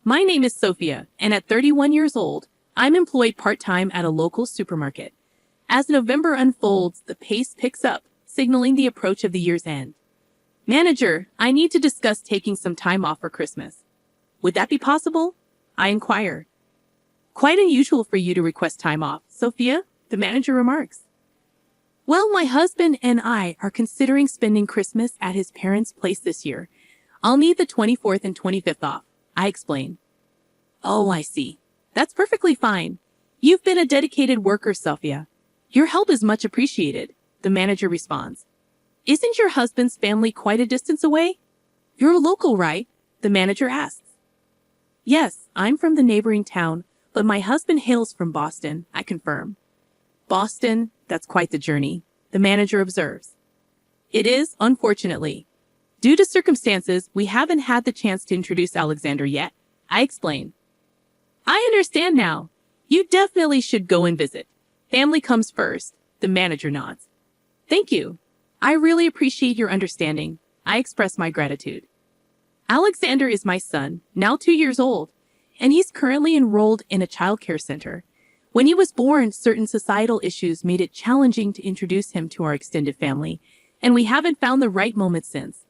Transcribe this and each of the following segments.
My name is Sophia, and at 31 years old, I'm employed part-time at a local supermarket. As November unfolds, the pace picks up, signaling the approach of the year's end. Manager, I need to discuss taking some time off for Christmas. Would that be possible? I inquire. Quite unusual for you to request time off, Sophia, the manager remarks. Well, my husband and I are considering spending Christmas at his parents' place this year. I'll need the 24th and 25th off, I explain. Oh, I see. That's perfectly fine. You've been a dedicated worker, Sophia. Your help is much appreciated, the manager responds. Isn't your husband's family quite a distance away? You're local, right? The manager asks. Yes, I'm from the neighboring town, but my husband hails from Boston, I confirm. Boston, that's quite the journey, the manager observes. It is, unfortunately. Due to circumstances, we haven't had the chance to introduce Alexander yet, I explain. I understand now. You definitely should go and visit. Family comes first, the manager nods. Thank you. I really appreciate your understanding. I express my gratitude. Alexander is my son, now 2 years old, and he's currently enrolled in a childcare center. When he was born, certain societal issues made it challenging to introduce him to our extended family, and we haven't found the right moment since.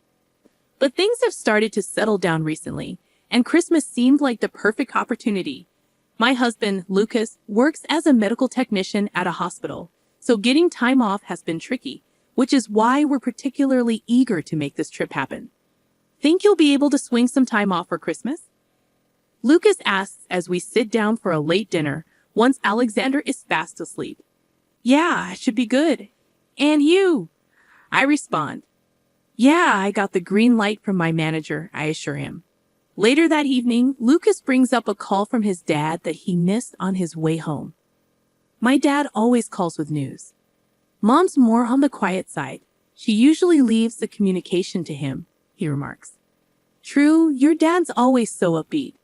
But things have started to settle down recently, and Christmas seemed like the perfect opportunity. My husband, Lucas, works as a medical technician at a hospital, so getting time off has been tricky, which is why we're particularly eager to make this trip happen. Think you'll be able to swing some time off for Christmas? Lucas asks as we sit down for a late dinner once Alexander is fast asleep. Yeah, it should be good. And you? I respond. Yeah, I got the green light from my manager, I assure him. Later that evening, Lucas brings up a call from his dad that he missed on his way home. My dad always calls with news. Mom's more on the quiet side. She usually leaves the communication to him, he remarks. True, your dad's always so upbeat.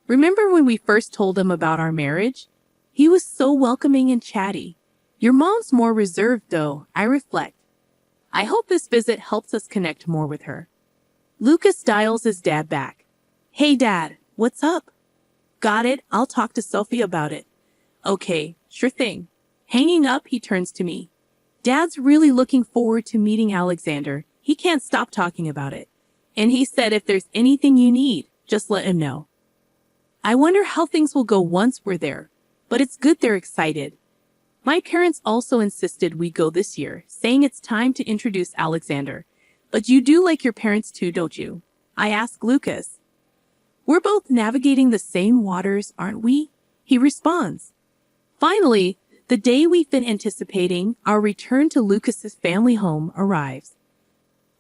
Remember when we first told him about our marriage? He was so welcoming and chatty. Your mom's more reserved, though, I reflect. I hope this visit helps us connect more with her. Lucas dials his dad back. Hey, Dad, what's up? Got it, I'll talk to Sophie about it. Okay, sure thing. Hanging up, he turns to me. Dad's really looking forward to meeting Alexander. He can't stop talking about it. And he said if there's anything you need, just let him know. I wonder how things will go once we're there, but it's good they're excited. My parents also insisted we go this year, saying it's time to introduce Alexander. But you do like your parents too, don't you? I ask Lucas. We're both navigating the same waters, aren't we? He responds. Finally, the day we've been anticipating, our return to Lucas's family home, arrives.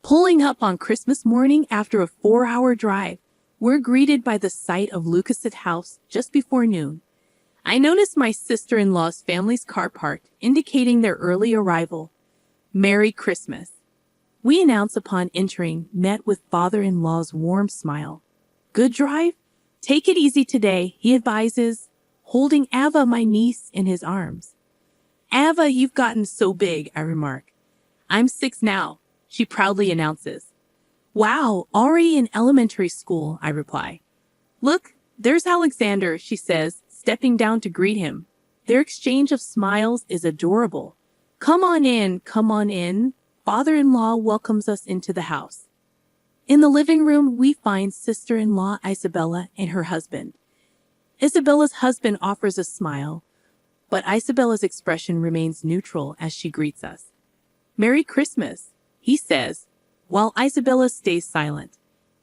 Pulling up on Christmas morning after a 4-hour drive, we're greeted by the sight of Lucas's house just before noon. I notice my sister-in-law's family's car parked, indicating their early arrival. Merry Christmas. We announce upon entering, met with father-in-law's warm smile. Good drive? Take it easy today, he advises, holding Ava, my niece, in his arms. Ava, you've gotten so big, I remark. I'm 6 now, she proudly announces. Wow, already in elementary school, I reply. Look, there's Alexander, she says, stepping down to greet him. Their exchange of smiles is adorable. Come on in. Father-in-law welcomes us into the house. In the living room, we find sister-in-law Isabella and her husband. Isabella's husband offers a smile, but Isabella's expression remains neutral as she greets us. Merry Christmas, he says, while Isabella stays silent.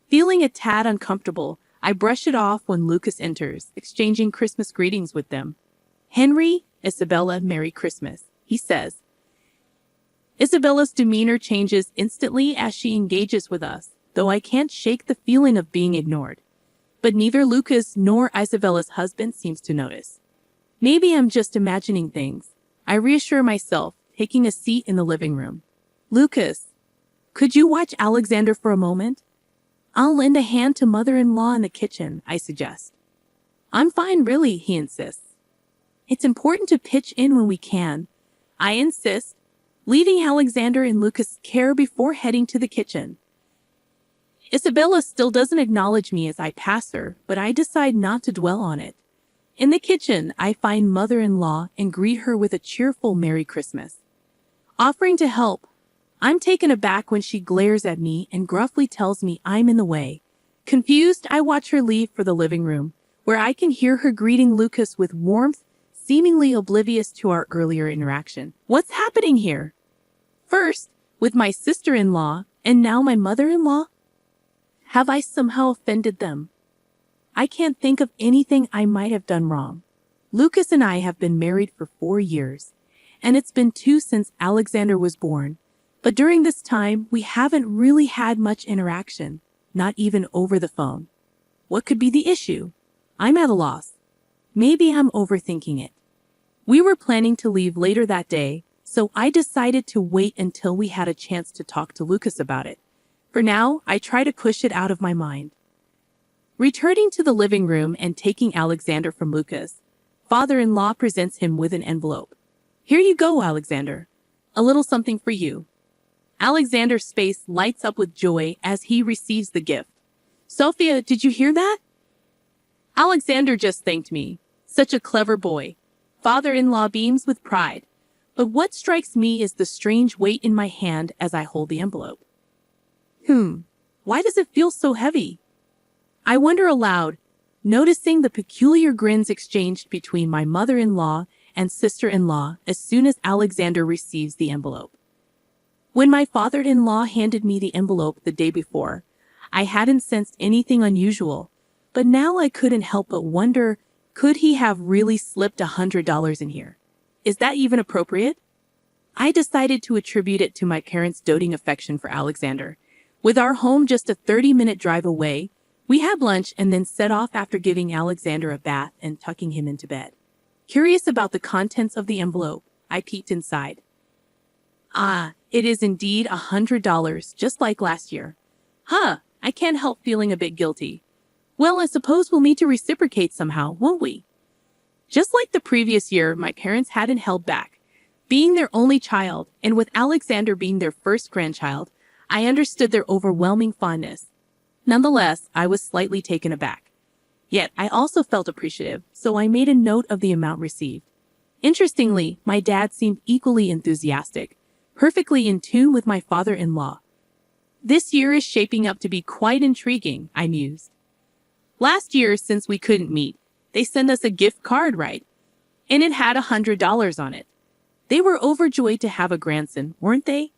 Feeling a tad uncomfortable, I brush it off when Lucas enters, exchanging Christmas greetings with them. Henry, Isabella, Merry Christmas, he says. Isabella's demeanor changes instantly as she engages with us, though I can't shake the feeling of being ignored. But neither Lucas nor Isabella's husband seems to notice. Maybe I'm just imagining things. I reassure myself, taking a seat in the living room. Lucas, could you watch Alexander for a moment? I'll lend a hand to mother-in-law in the kitchen, I suggest. I'm fine, really, he insists. It's important to pitch in when we can. I insist, leaving Alexander in Lucas' care before heading to the kitchen. Isabella still doesn't acknowledge me as I pass her, but I decide not to dwell on it. In the kitchen, I find mother-in-law and greet her with a cheerful Merry Christmas. Offering to help, I'm taken aback when she glares at me and gruffly tells me I'm in the way. Confused, I watch her leave for the living room, where I can hear her greeting Lucas with warmth, seemingly oblivious to our earlier interaction. What's happening here? First, with my sister-in-law, and now my mother-in-law? Have I somehow offended them? I can't think of anything I might have done wrong. Lucas and I have been married for 4 years, and it's been 2 since Alexander was born. But during this time, we haven't really had much interaction, not even over the phone. What could be the issue? I'm at a loss. Maybe I'm overthinking it. We were planning to leave later that day, so I decided to wait until we had a chance to talk to Lucas about it. For now, I try to push it out of my mind. Returning to the living room and taking Alexander from Lucas, father-in-law presents him with an envelope. Here you go, Alexander. A little something for you. Alexander's face lights up with joy as he receives the gift. Sophia, did you hear that? Alexander just thanked me. Such a clever boy. Father-in-law beams with pride. But what strikes me is the strange weight in my hand as I hold the envelope. Why does it feel so heavy? I wonder aloud, noticing the peculiar grins exchanged between my mother-in-law and sister-in-law as soon as Alexander receives the envelope. When my father-in-law handed me the envelope the day before, I hadn't sensed anything unusual, but now I couldn't help but wonder, could he have really slipped $100 in here? Is that even appropriate? I decided to attribute it to my parents' doting affection for Alexander. With our home just a 30-minute drive away, we had lunch and then set off after giving Alexander a bath and tucking him into bed. Curious about the contents of the envelope, I peeked inside. It is indeed $100, just like last year. I can't help feeling a bit guilty. Well, I suppose we'll need to reciprocate somehow, won't we? Just like the previous year, my parents hadn't held back. Being their only child, and with Alexander being their first grandchild, I understood their overwhelming fondness. Nonetheless, I was slightly taken aback. Yet, I also felt appreciative, so I made a note of the amount received. Interestingly, my dad seemed equally enthusiastic, perfectly in tune with my father-in-law. This year is shaping up to be quite intriguing, I mused. Last year, since we couldn't meet, they sent us a gift card, right? And it had $100 on it. They were overjoyed to have a grandson, weren't they?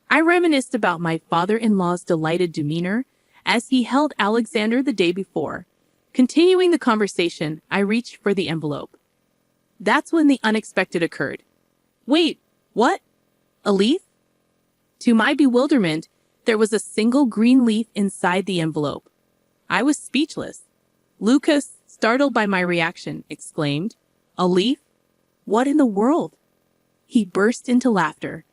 I reminisced about my father-in-law's delighted demeanor as he held Alexander the day before. Continuing the conversation, I reached for the envelope. That's when the unexpected occurred. Wait, what? A leaf? To my bewilderment, there was a single green leaf inside the envelope. I was speechless. Lucas, startled by my reaction, exclaimed, "A leaf? What in the world?" He burst into laughter.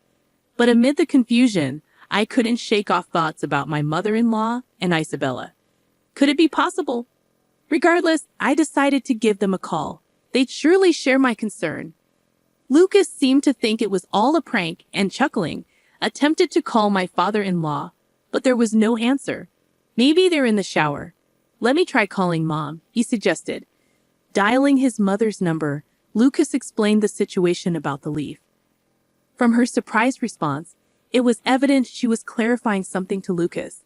But amid the confusion, I couldn't shake off thoughts about my mother-in-law and Isabella. Could it be possible? Regardless, I decided to give them a call. They'd surely share my concern. Lucas seemed to think it was all a prank and, chuckling, attempted to call my father-in-law, but there was no answer. Maybe they're in the shower. Let me try calling Mom, he suggested. Dialing his mother's number, Lucas explained the situation about the leaf. From her surprised response, it was evident she was clarifying something to Lucas.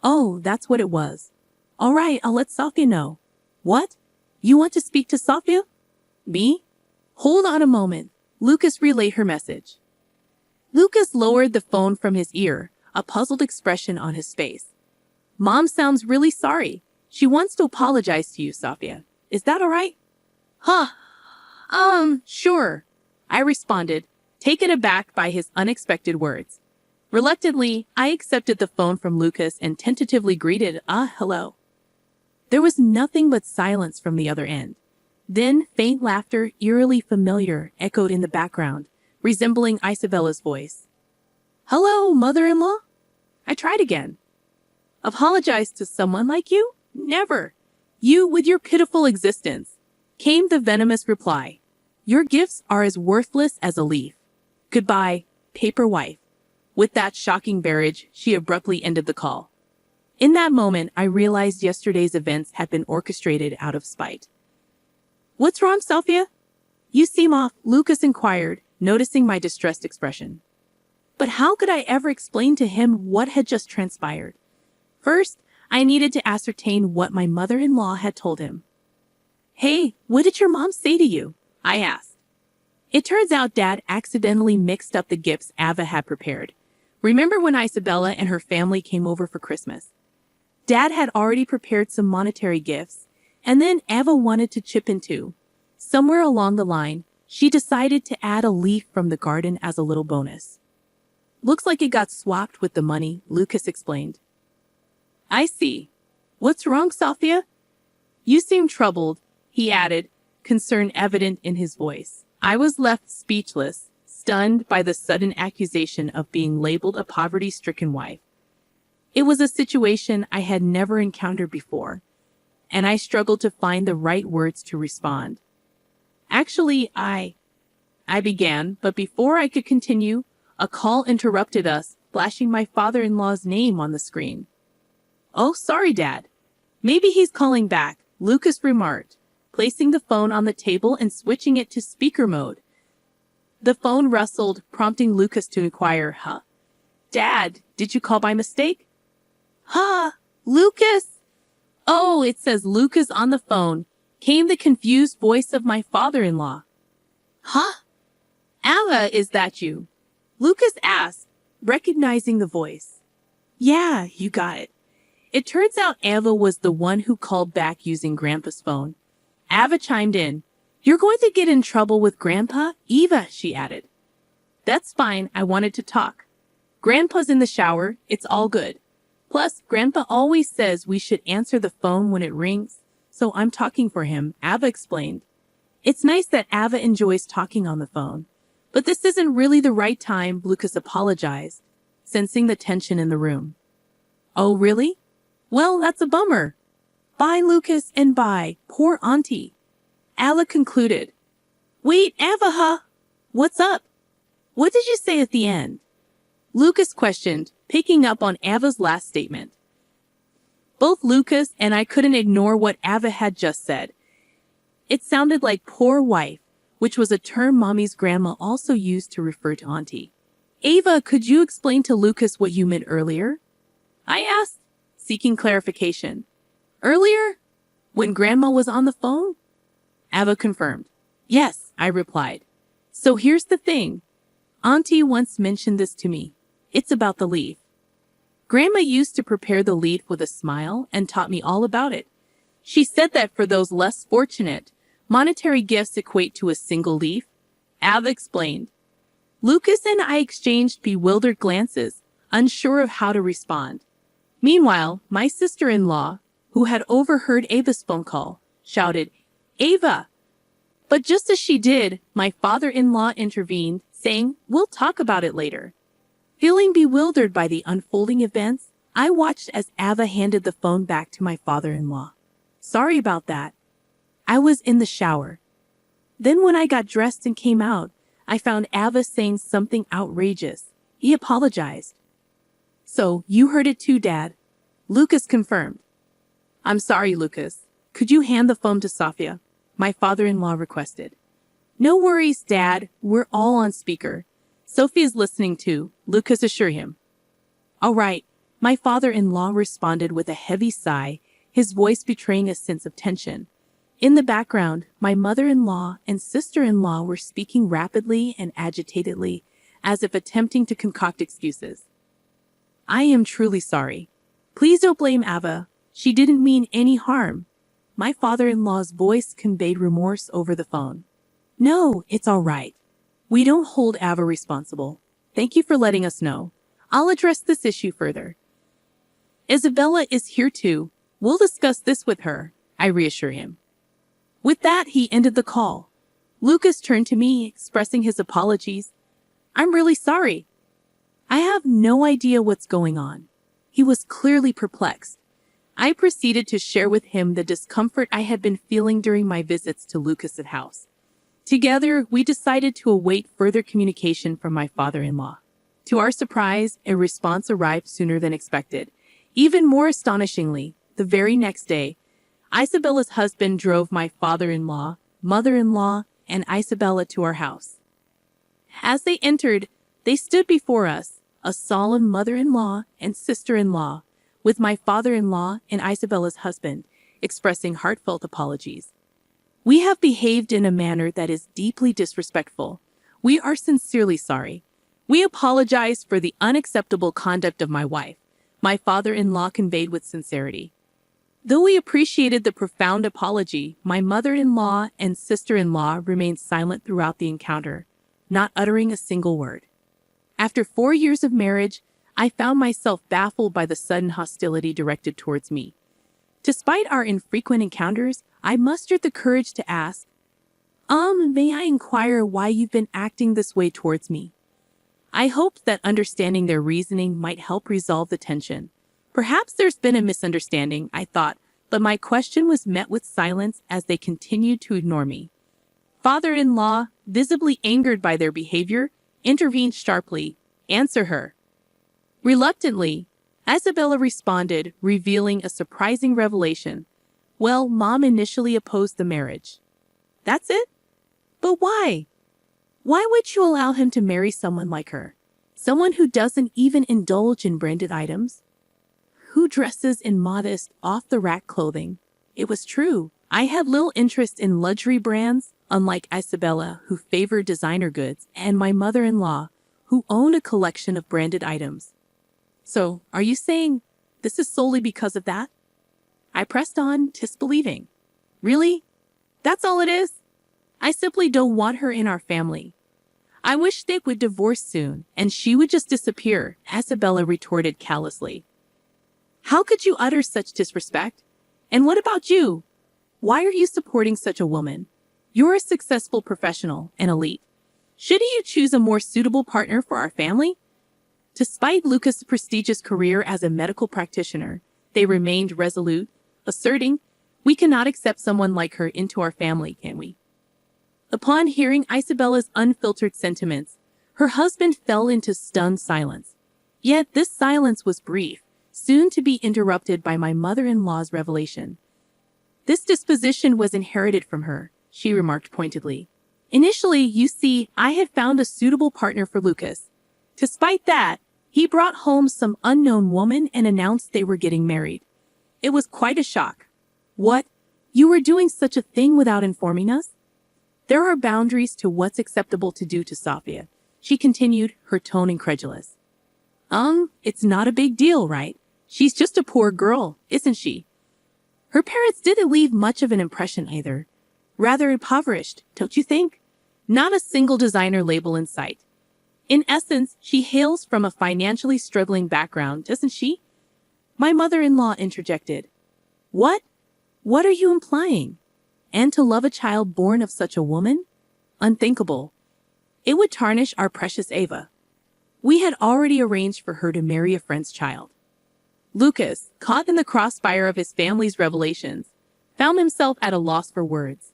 Oh, that's what it was. All right, I'll let Sophia know. What? You want to speak to Sophia? Me? Hold on a moment. Lucas relayed her message. Lucas lowered the phone from his ear, a puzzled expression on his face. Mom sounds really sorry. She wants to apologize to you, Sophia. Is that all right? Sure, I responded, taken aback by his unexpected words. Reluctantly, I accepted the phone from Lucas and tentatively greeted, hello. There was nothing but silence from the other end. Then faint laughter, eerily familiar, echoed in the background, resembling Isabella's voice. Hello, mother-in-law? I tried again. Apologize to someone like you? Never. You with your pitiful existence. Came the venomous reply. Your gifts are as worthless as a leaf. Goodbye, paper wife. With that shocking barrage, she abruptly ended the call. In that moment, I realized yesterday's events had been orchestrated out of spite. "What's wrong, Sophia? You seem off," Lucas inquired, noticing my distressed expression. But how could I ever explain to him what had just transpired? First, I needed to ascertain what my mother-in-law had told him. "Hey, what did your mom say to you?" I asked. It turns out Dad accidentally mixed up the gifts Ava had prepared. Remember when Isabella and her family came over for Christmas? Dad had already prepared some monetary gifts, and then Ava wanted to chip in too. Somewhere along the line, she decided to add a leaf from the garden as a little bonus. "Looks like it got swapped with the money," Lucas explained. "I see. What's wrong, Sophia?" "You seem troubled," he added, concern evident in his voice. I was left speechless, stunned by the sudden accusation of being labeled a poverty-stricken wife. It was a situation I had never encountered before, and I struggled to find the right words to respond. "Actually, I began, but before I could continue, a call interrupted us, flashing my father-in-law's name on the screen. "Oh, sorry, Dad. Maybe he's calling back," Lucas remarked, placing the phone on the table and switching it to speaker mode. The phone rustled, prompting Lucas to inquire, "Dad, did you call by mistake?" Lucas?" "Oh, it says Lucas on the phone," came the confused voice of my father-in-law. "Ava, is that you?" Lucas asked, recognizing the voice. "Yeah, you got it." It turns out Ava was the one who called back using Grandpa's phone. Ava chimed in. "You're going to get in trouble with Grandpa, Eva," she added. "That's fine, I wanted to talk. Grandpa's in the shower, it's all good. Plus, Grandpa always says we should answer the phone when it rings, so I'm talking for him," Ava explained. It's nice that Ava enjoys talking on the phone, but this isn't really the right time, Lucas apologized, sensing the tension in the room. "Oh, really? Well, that's a bummer. Bye, Lucas, and bye, poor auntie," Ava concluded. "Wait, Ava, what's up? What did you say at the end?" Lucas questioned, picking up on Ava's last statement. Both Lucas and I couldn't ignore what Ava had just said. It sounded like "poor wife," which was a term Mommy's grandma also used to refer to auntie. "Ava, could you explain to Lucas what you meant earlier?" I asked, seeking clarification. "Earlier? When Grandma was on the phone?" Ava confirmed. "Yes," I replied. "So here's the thing. Auntie once mentioned this to me. It's about the leaf. Grandma used to prepare the leaf with a smile and taught me all about it. She said that for those less fortunate, monetary gifts equate to a single leaf." Ava explained. Lucas and I exchanged bewildered glances, unsure of how to respond. Meanwhile, my sister-in-law, who had overheard Ava's phone call, shouted, "Ava!" But just as she did, my father-in-law intervened, saying, "We'll talk about it later." Feeling bewildered by the unfolding events, I watched as Ava handed the phone back to my father-in-law. "Sorry about that. I was in the shower." Then when I got dressed and came out, I found Ava saying something outrageous. He apologized. "So, you heard it too, Dad," Lucas confirmed. "I'm sorry, Lucas. Could you hand the phone to Sophia?" my father-in-law requested. "No worries, Dad. We're all on speaker. Sophia's listening too," Lucas assured him. "All right," my father-in-law responded with a heavy sigh, his voice betraying a sense of tension. In the background, my mother-in-law and sister-in-law were speaking rapidly and agitatedly, as if attempting to concoct excuses. "I am truly sorry. Please don't blame Ava. She didn't mean any harm." My father-in-law's voice conveyed remorse over the phone. "No, it's all right. We don't hold Ava responsible. Thank you for letting us know. I'll address this issue further. Isabella is here too. We'll discuss this with her," I reassure him. With that, he ended the call. Lucas turned to me, expressing his apologies. "I'm really sorry. I have no idea what's going on." He was clearly perplexed. I proceeded to share with him the discomfort I had been feeling during my visits to Lucas's house. Together, we decided to await further communication from my father-in-law. To our surprise, a response arrived sooner than expected. Even more astonishingly, the very next day, Isabella's husband drove my father-in-law, mother-in-law, and Isabella to our house. As they entered, they stood before us, a solemn mother-in-law and sister-in-law, with my father-in-law and Isabella's husband, expressing heartfelt apologies. We have behaved in a manner that is deeply disrespectful. We are sincerely sorry. We apologize for the unacceptable conduct of my wife, my father-in-law conveyed with sincerity. Though we appreciated the profound apology, my mother-in-law and sister-in-law remained silent throughout the encounter, not uttering a single word. After 4 years of marriage, I found myself baffled by the sudden hostility directed towards me. Despite our infrequent encounters, I mustered the courage to ask, may I inquire why you've been acting this way towards me? I hoped that understanding their reasoning might help resolve the tension. Perhaps there's been a misunderstanding, I thought, but my question was met with silence as they continued to ignore me. Father-in-law, visibly angered by their behavior, intervened sharply. Answer her. Reluctantly, Isabella responded, revealing a surprising revelation. Well, Mom initially opposed the marriage. That's it? But why? Why would you allow him to marry someone like her? Someone who doesn't even indulge in branded items? Who dresses in modest, off-the-rack clothing? It was true. I had little interest in luxury brands, unlike Isabella, who favored designer goods, and my mother-in-law, who owned a collection of branded items. So, are you saying this is solely because of that? I pressed on, disbelieving. Really? That's all it is? I simply don't want her in our family. I wish they would divorce soon, and she would just disappear, Isabella retorted callously. How could you utter such disrespect? And what about you? Why are you supporting such a woman? You're a successful professional and elite. Shouldn't you choose a more suitable partner for our family? Despite Lucas' prestigious career as a medical practitioner, they remained resolute, asserting, we cannot accept someone like her into our family, can we? Upon hearing Isabella's unfiltered sentiments, her husband fell into stunned silence. Yet this silence was brief, soon to be interrupted by my mother-in-law's revelation. This disposition was inherited from her, she remarked pointedly. Initially, you see, I had found a suitable partner for Lucas. Despite that, he brought home some unknown woman and announced they were getting married. It was quite a shock. What? You were doing such a thing without informing us? There are boundaries to what's acceptable to do to Sophia, she continued, her tone incredulous. It's not a big deal, right? She's just a poor girl, isn't she? Her parents didn't leave much of an impression either. Rather impoverished, don't you think? Not a single designer label in sight. In essence, she hails from a financially struggling background, doesn't she? My mother-in-law interjected. What? What are you implying? And to love a child born of such a woman? Unthinkable. It would tarnish our precious Ava. We had already arranged for her to marry a friend's child. Lucas, caught in the crossfire of his family's revelations, found himself at a loss for words.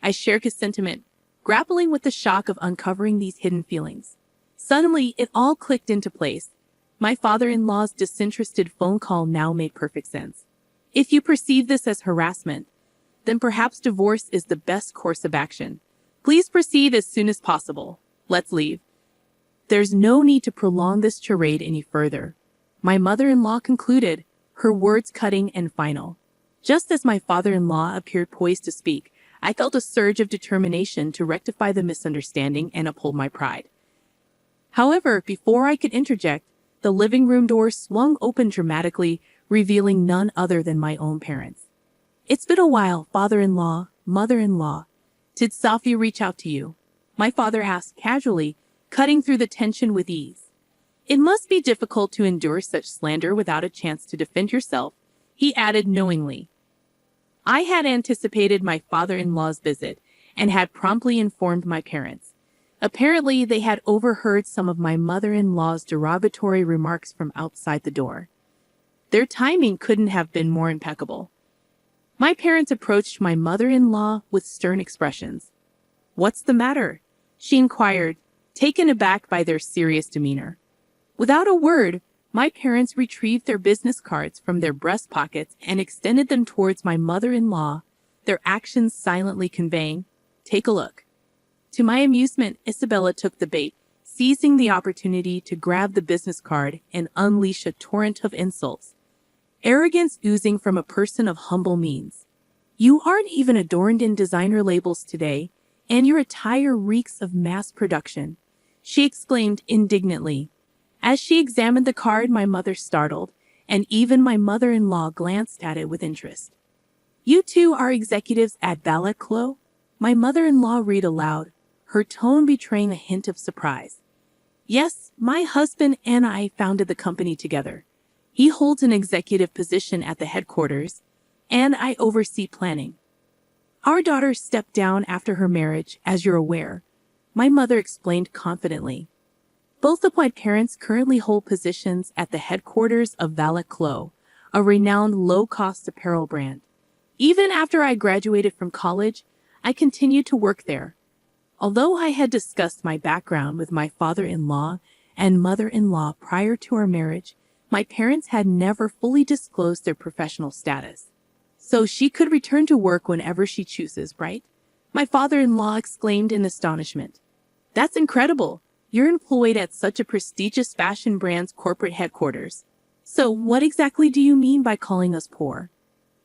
I shared his sentiment, grappling with the shock of uncovering these hidden feelings. Suddenly, it all clicked into place. My father-in-law's disinterested phone call now made perfect sense. If you perceive this as harassment, then perhaps divorce is the best course of action. Please proceed as soon as possible. Let's leave. There's no need to prolong this charade any further, my mother-in-law concluded, her words cutting and final. Just as my father-in-law appeared poised to speak, I felt a surge of determination to rectify the misunderstanding and uphold my pride. However, before I could interject, the living room door swung open dramatically, revealing none other than my own parents. It's been a while, father-in-law, mother-in-law. Did Sophia reach out to you? My father asked casually, cutting through the tension with ease. It must be difficult to endure such slander without a chance to defend yourself, he added knowingly. I had anticipated my father-in-law's visit and had promptly informed my parents. Apparently, they had overheard some of my mother-in-law's derogatory remarks from outside the door. Their timing couldn't have been more impeccable. My parents approached my mother-in-law with stern expressions. What's the matter? She inquired, taken aback by their serious demeanor. Without a word, My parents retrieved their business cards from their breast pockets and extended them towards my mother-in-law, their actions silently conveying, "Take a look." To my amusement, Isabella took the bait, seizing the opportunity to grab the business card and unleash a torrent of insults. Arrogance oozing from a person of humble means. "You aren't even adorned in designer labels today, and your attire reeks of mass production," she exclaimed indignantly. As she examined the card, my mother startled, and even my mother-in-law glanced at it with interest. "You two are executives at Ballet Clos?" My mother-in-law read aloud, her tone betraying a hint of surprise. "Yes, my husband and I founded the company together. He holds an executive position at the headquarters, and I oversee planning. Our daughter stepped down after her marriage, as you're aware," my mother explained confidently. "Both of my parents currently hold positions at the headquarters of Ballet Clos, a renowned low-cost apparel brand. Even after I graduated from college, I continued to work there." Although I had discussed my background with my father-in-law and mother-in-law prior to our marriage, my parents had never fully disclosed their professional status. "So she could return to work whenever she chooses, right?" my father-in-law exclaimed in astonishment. "That's incredible. You're employed at such a prestigious fashion brand's corporate headquarters. So what exactly do you mean by calling us poor?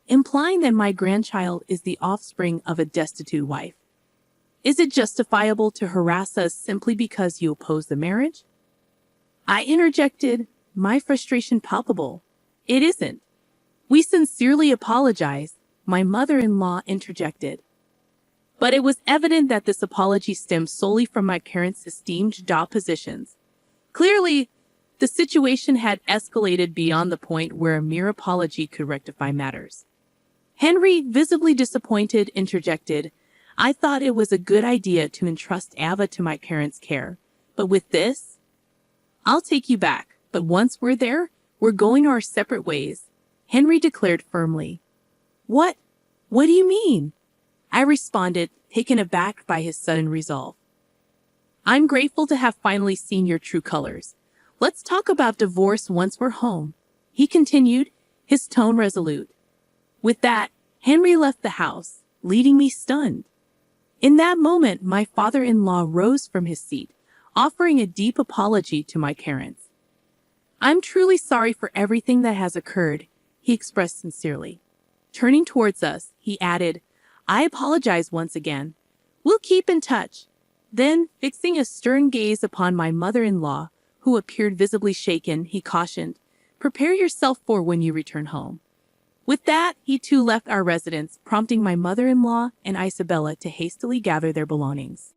Implying that my grandchild is the offspring of a destitute wife. Is it justifiable to harass us simply because you oppose the marriage?" I interjected, my frustration palpable. "It isn't. We sincerely apologize," my mother-in-law interjected. But it was evident that this apology stemmed solely from my parents' esteemed job positions. Clearly, the situation had escalated beyond the point where a mere apology could rectify matters. Henry, visibly disappointed, interjected, "I thought it was a good idea to entrust Ava to my parents' care, but with this? I'll take you back, but once we're there, we're going our separate ways," Henry declared firmly. What do you mean?" I responded, taken aback by his sudden resolve. "I'm grateful to have finally seen your true colors. Let's talk about divorce once we're home," he continued, his tone resolute. With that, Henry left the house, leaving me stunned. In that moment, my father-in-law rose from his seat, offering a deep apology to my parents. "I'm truly sorry for everything that has occurred," he expressed sincerely. Turning towards us, he added, "I apologize once again. We'll keep in touch." Then, fixing a stern gaze upon my mother-in-law, who appeared visibly shaken, he cautioned, "Prepare yourself for when you return home." With that, he too left our residence, prompting my mother-in-law and Isabella to hastily gather their belongings.